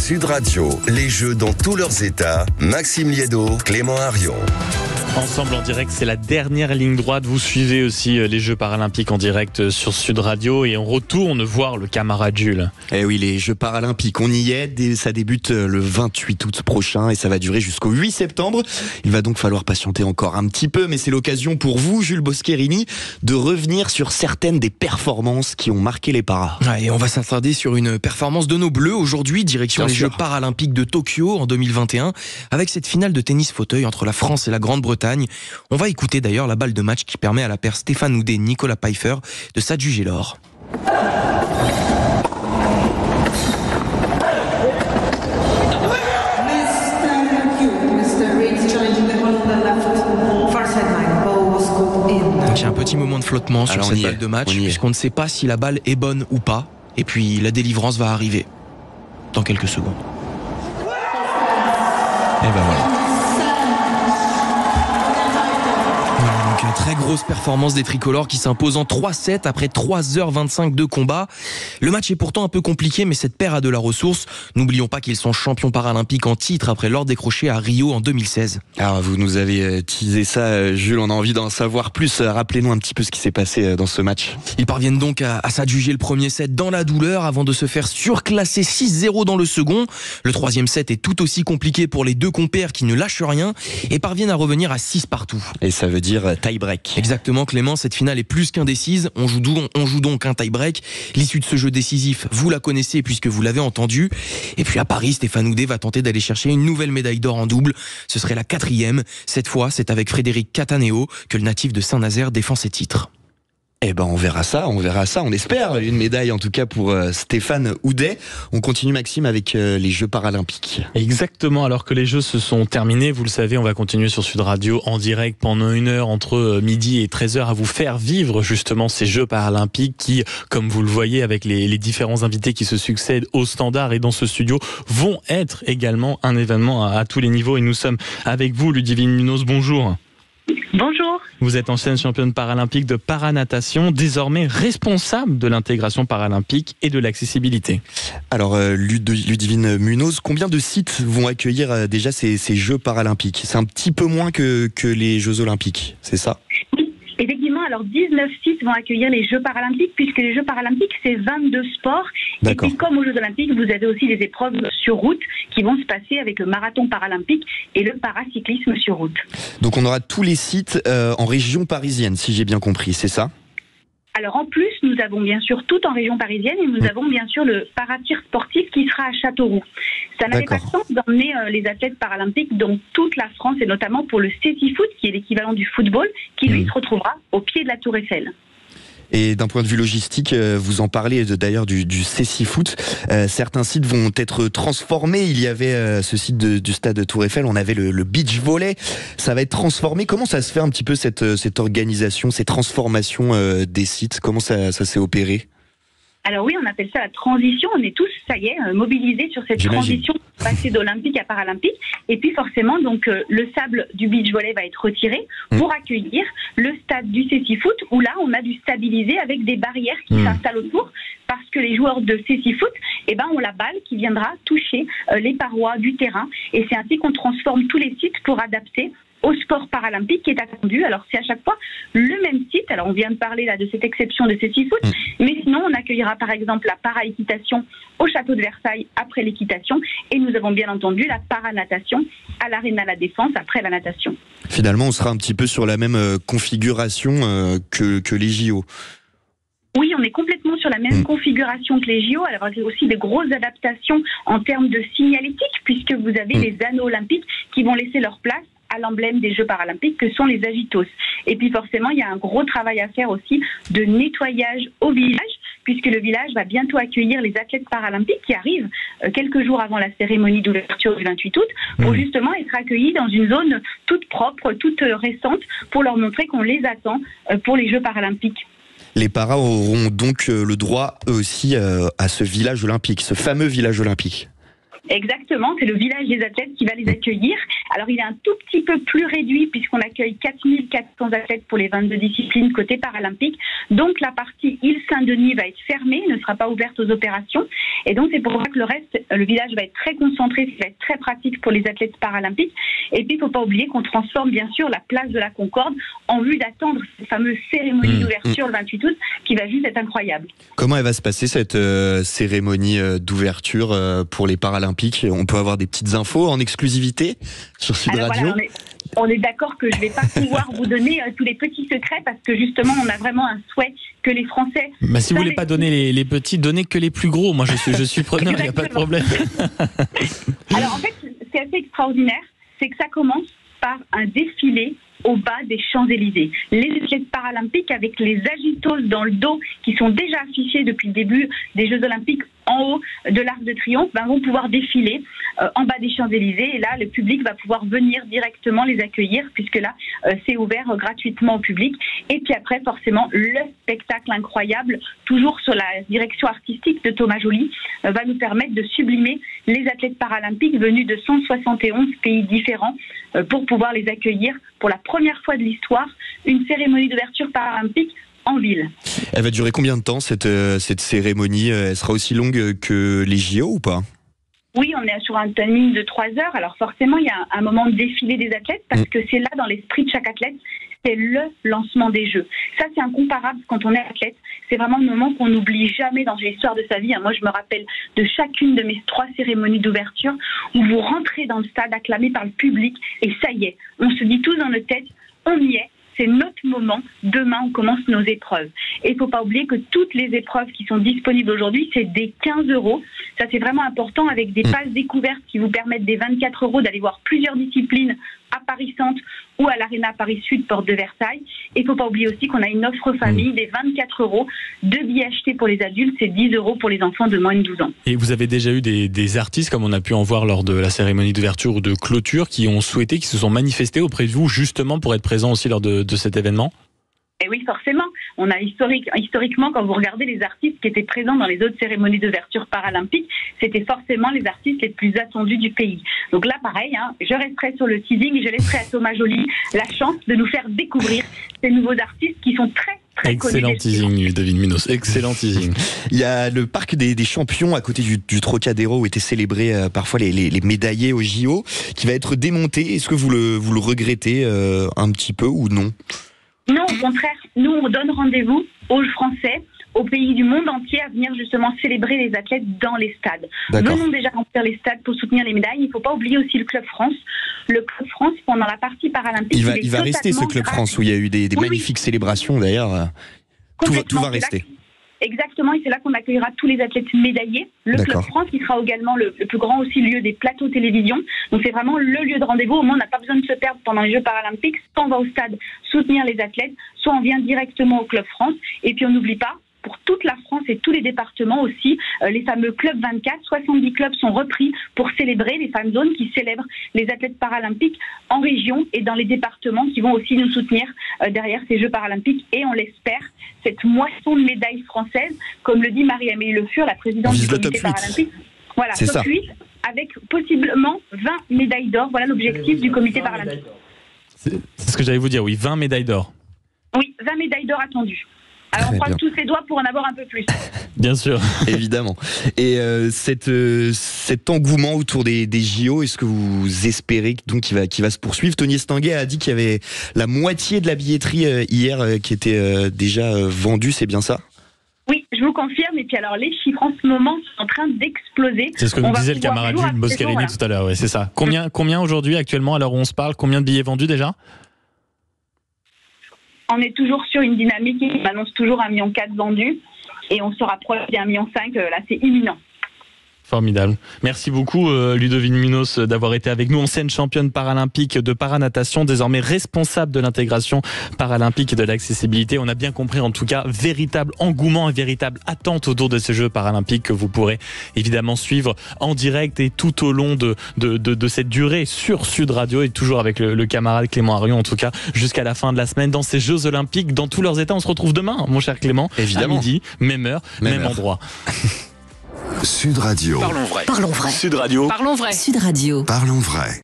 Sud Radio, les Jeux dans tous leurs états. Maxime Liédo, Clément Arion. Ensemble en direct, c'est la dernière ligne droite. Vous suivez aussi les Jeux paralympiques en direct sur Sud Radio et on retourne voir le camarade Jules. Eh oui, les Jeux paralympiques, on y est. Ça débute le 28 août prochain et ça va durer jusqu'au 8 septembre. Il va donc falloir patienter encore un petit peu, mais c'est l'occasion pour vous, Jules Boscherini, de revenir sur certaines des performances qui ont marqué les paras. Et on va s'attarder sur une performance de nos Bleus aujourd'hui, direction les Jeux paralympiques de Tokyo en 2021, avec cette finale de tennis fauteuil entre la France et la Grande-Bretagne. On va écouter d'ailleurs la balle de match qui permet à la paire Stéphane Houdet et Nicolas Pfeiffer de s'adjuger l'or. Donc il y a un petit moment de flottement sur cette balle de match, puisqu'on ne sait pas si la balle est bonne ou pas. Et puis la délivrance va arriver dans quelques secondes. Et ben voilà. Une très grosse performance des tricolores qui s'imposent en 3-7 après 3h25 de combat. Le match est pourtant un peu compliqué, mais cette paire a de la ressource. N'oublions pas qu'ils sont champions paralympiques en titre après l'or décroché à Rio en 2016. Alors vous nous avez teasé ça, Jules, on a envie d'en savoir plus. Rappelez-nous un petit peu ce qui s'est passé dans ce match. Ils parviennent donc à s'adjuger le premier set dans la douleur avant de se faire surclasser 6-0 dans le second. Le troisième set est tout aussi compliqué pour les deux compères qui ne lâchent rien et parviennent à revenir à 6 partout. Et ça veut dire tie-break. Exactement Clément, cette finale est plus qu'indécise, on joue donc un tie-break. L'issue de ce jeu décisif, vous la connaissez puisque vous l'avez entendu. Et puis à Paris, Stéphane Houdet va tenter d'aller chercher une nouvelle médaille d'or en double. Ce serait la 4e. Cette fois, c'est avec Frédéric Cataneo que le natif de Saint-Nazaire défend ses titres. Eh ben on verra ça, on espère une médaille en tout cas pour Stéphane Houdet. On continue Maxime avec les Jeux paralympiques. Exactement, alors que les Jeux se sont terminés, vous le savez, on va continuer sur Sud Radio en direct pendant 1 heure entre midi et 13h à vous faire vivre justement ces Jeux paralympiques qui, comme vous le voyez avec les différents invités qui se succèdent au standard et dans ce studio, vont être également un événement à tous les niveaux et nous sommes avec vous Ludivine Munoz, bonjour. Bonjour. Vous êtes ancienne championne paralympique de paranatation, désormais responsable de l'intégration paralympique et de l'accessibilité. Alors Ludivine Munoz, combien de sites vont accueillir déjà ces Jeux paralympiques ? C'est un petit peu moins que les Jeux olympiques, c'est ça ? Effectivement, alors 19 sites vont accueillir les Jeux paralympiques, puisque les Jeux paralympiques, c'est 22 sports. D'accord. Et puis, comme aux Jeux olympiques, vous avez aussi des épreuves sur route qui vont se passer avec le marathon paralympique et le paracyclisme sur route. Donc on aura tous les sites en région parisienne, si j'ai bien compris, c'est ça ? Alors en plus, nous avons bien sûr tout en région parisienne et nous avons bien sûr le paratir sportif qui sera à Châteauroux. Ça n'avait pas de sens d'emmener les athlètes paralympiques dans toute la France et notamment pour le cécifoot qui est l'équivalent du football qui lui se retrouvera au pied de la Tour Eiffel. Et d'un point de vue logistique, vous en parlez d'ailleurs du cécifoot. Certains sites vont être transformés. Il y avait ce site du stade Tour Eiffel, on avait le beach volley. Ça va être transformé. Comment ça se fait un petit peu cette organisation, ces transformations des sites ? Comment ça s'est opéré ? Alors oui, on appelle ça la transition. On est tous, ça y est, mobilisés sur cette transition passée d'olympique à paralympique. Et puis forcément, donc le sable du beach volley va être retiré pour accueillir le stade du cécifoot où là, on a dû stabiliser avec des barrières qui s'installent autour parce que les joueurs de cécifoot, ont la balle qui viendra toucher les parois du terrain. Et c'est ainsi qu'on transforme tous les sites pour adapter au sport paralympique qui est attendu. Alors c'est à chaque fois le même site. Alors on vient de parler là de cette exception de cécifoot, mais sinon on accueillera par exemple la para-équitation au château de Versailles après l'équitation et nous avons bien entendu la paranatation à l'Arena La Défense après la natation. Finalement on sera un petit peu sur la même configuration que les JO. Oui, on est complètement sur la même configuration que les JO. Alors, il y a aussi des grosses adaptations en termes de signalétique, puisque vous avez les anneaux olympiques qui vont laisser leur place à l'emblème des Jeux paralympiques que sont les agitos. Et puis forcément, il y a un gros travail à faire aussi de nettoyage au village, puisque le village va bientôt accueillir les athlètes paralympiques qui arrivent quelques jours avant la cérémonie d'ouverture du 28 août pour justement être accueillis dans une zone toute propre, toute récente, pour leur montrer qu'on les attend pour les Jeux paralympiques. Les paras auront donc le droit aussi à ce village olympique, ce fameux village olympique. Exactement, c'est le village des athlètes qui va les accueillir. Alors il est un tout petit peu plus réduit puisqu'on accueille 4400 athlètes pour les 22 disciplines côté paralympique. Donc la partie île Saint-Denis va être fermée, ne sera pas ouverte aux opérations. Et donc c'est pour ça que le village va être très concentré, ça va être très pratique pour les athlètes paralympiques. Et puis il ne faut pas oublier qu'on transforme bien sûr la place de la Concorde en vue d'attendre cette fameuse cérémonie d'ouverture le 28 août qui va juste être incroyable. Comment elle va se passer cette cérémonie d'ouverture pour les Paralympiques? On peut avoir des petites infos en exclusivité sur Sud Radio. Voilà, on est d'accord que je ne vais pas pouvoir vous donner tous les petits secrets parce que justement on a vraiment un souhait que les Français... Si vous voulez pas donner les petits, donnez que les plus gros. Moi je suis preneur, il n'y a pas de problème. Alors en fait, ce qui est assez extraordinaire, c'est que ça commence par un défilé au bas des Champs-Élysées. Les athlètes paralympiques avec les agitos dans le dos qui sont déjà affichés depuis le début des Jeux Olympiques en haut de l'Arc de Triomphe vont pouvoir défiler en bas des Champs-Élysées et là le public va pouvoir venir directement les accueillir puisque là c'est ouvert gratuitement au public et puis après forcément le spectacle incroyable toujours sur la direction artistique de Thomas Joly va nous permettre de sublimer les athlètes paralympiques venus de 171 pays différents pour pouvoir les accueillir pour la première fois de l'histoire une cérémonie d'ouverture paralympique en ville. Elle va durer combien de temps cette cérémonie? Elle sera aussi longue que les JO ou pas? Oui, on est sur un timing de 3 heures. Alors forcément, il y a un moment de défilé des athlètes parce que c'est là, dans l'esprit de chaque athlète, c'est le lancement des Jeux. Ça, c'est incomparable quand on est athlète. C'est vraiment le moment qu'on n'oublie jamais dans l'histoire de sa vie. Moi, je me rappelle de chacune de mes 3 cérémonies d'ouverture où vous rentrez dans le stade acclamé par le public et ça y est, on se dit tous dans notre tête, on y est. C'est notre moment. Demain, on commence nos épreuves. Et il ne faut pas oublier que toutes les épreuves qui sont disponibles aujourd'hui, c'est des 15 €. Ça, c'est vraiment important avec des passes découvertes qui vous permettent des 24 € d'aller voir plusieurs disciplines à Paris Centre ou à l'Arena Paris Sud, porte de Versailles. Et il ne faut pas oublier aussi qu'on a une offre famille des 24 €, 2 billets achetés pour les adultes, c'est 10 € pour les enfants de moins de 12 ans. Et vous avez déjà eu des artistes, comme on a pu en voir lors de la cérémonie d'ouverture ou de clôture, qui ont souhaité, qui se sont manifestés auprès de vous justement pour être présents aussi lors de cet événement? Et oui, forcément. On a historiquement, quand vous regardez les artistes qui étaient présents dans les autres cérémonies d'ouverture paralympiques, c'était forcément les artistes les plus attendus du pays. Donc là, pareil, je resterai sur le teasing et je laisserai à Thomas Joly la chance de nous faire découvrir ces nouveaux artistes qui sont très excellent teasing, Ludovine Munoz. Excellent teasing. Il y a le parc des champions à côté du Trocadéro où étaient célébrés parfois les médaillés au JO qui va être démonté. Est-ce que vous le regrettez un petit peu ou non? Non, au contraire, nous on donne rendez-vous aux Français, aux pays du monde entier à venir justement célébrer les athlètes dans les stades. Venons déjà remplir les stades pour soutenir les médailles. Il ne faut pas oublier aussi le Club France. Le Club France, pendant la partie paralympique... Il va rester ce Club France où il y a eu des magnifiques célébrations d'ailleurs. Tout va rester. Exactement, et c'est là qu'on accueillera tous les athlètes médaillés. Le Club France, qui sera également le plus grand aussi lieu des plateaux télévision. Donc c'est vraiment le lieu de rendez-vous. Au moins, on n'a pas besoin de se perdre pendant les Jeux paralympiques. Soit on va au stade soutenir les athlètes, soit on vient directement au Club France. Et puis on n'oublie pas, pour toute la France et tous les départements aussi, les fameux Club 24, 70 clubs sont repris pour célébrer les fan zones qui célèbrent les athlètes paralympiques en région et dans les départements qui vont aussi nous soutenir derrière ces Jeux paralympiques. Et on l'espère, cette moisson de médailles françaises, comme le dit Marie-Amélie Le Fur, la présidente du comité paralympique. Voilà, top 8, avec possiblement 20 médailles d'or. Voilà l'objectif du comité paralympique. C'est ce que j'allais vous dire, oui, 20 médailles d'or. Oui, 20 médailles d'or attendues. Alors on croise tous les doigts pour en avoir un peu plus. Bien sûr. Évidemment. Et cet engouement autour des JO, est-ce que vous espérez donc qu'il va se poursuivre? Tony Estanguet a dit qu'il y avait la moitié de la billetterie hier qui était déjà vendue, c'est bien ça? Oui, je vous confirme. Et puis alors, les chiffres en ce moment sont en train d'exploser. C'est ce que nous disait le camarade Jules Boscalini tout à l'heure. Ouais, c'est ça. Combien aujourd'hui, actuellement, à l'heure où on se parle, combien de billets vendus déjà? On est toujours sur une dynamique qui m'annonce toujours 1,4 million vendus et on se rapproche des 1,5 million. Là, c'est imminent. Formidable. Merci beaucoup Ludovine Munoz d'avoir été avec nous, ancienne championne paralympique de paranatation, désormais responsable de l'intégration paralympique et de l'accessibilité. On a bien compris en tout cas, véritable engouement et véritable attente autour de ces Jeux paralympiques que vous pourrez évidemment suivre en direct et tout au long de cette durée sur Sud Radio et toujours avec le camarade Clément Arion en tout cas jusqu'à la fin de la semaine dans ces Jeux Olympiques dans tous leurs états. On se retrouve demain mon cher Clément, évidemment, à midi, même heure, même endroit. Sud Radio. Parlons vrai. Parlons vrai. Sud Radio. Parlons vrai. Sud Radio. Parlons vrai.